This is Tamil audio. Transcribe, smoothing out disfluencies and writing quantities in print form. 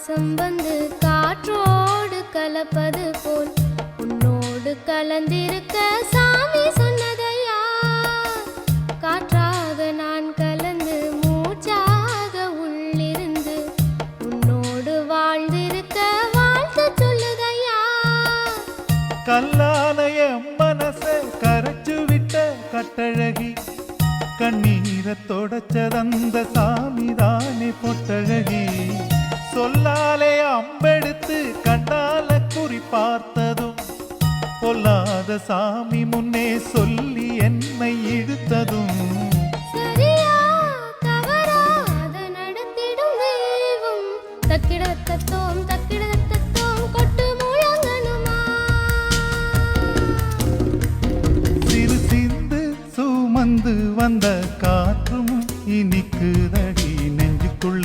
பாசம் வந்து காற்றோடு கலப்பது போல் உன்னோடு கலந்திருக்க சாமி சொன்னதையா. காற்றாக நான் கலந்து மூச்சாக உள்ளிருந்து உன்னோடு வாழ்ந்திருக்க வாழ்த்து சொல்லுதையா. கல்லாலய மனச கரைச்சு விட்ட கட்டழகி, கண்ணீரை தொடச்சதந்த சாமிதானே பொட்டழகி. சொல்லாலே அம்பெடுத்து கண்டால குறி பார்த்ததும் பொல்லாத சாமி முன்னே சொல்லி என்னை இழுத்ததும் சரியா தவறா அதை நடத்திடும் தெய்வம். தக்கிடத்தத்தோம் தக்கிடத்தத்தோம் கொட்டு முழங்கணுமா. சிறு சிந்து சுமந்து வந்த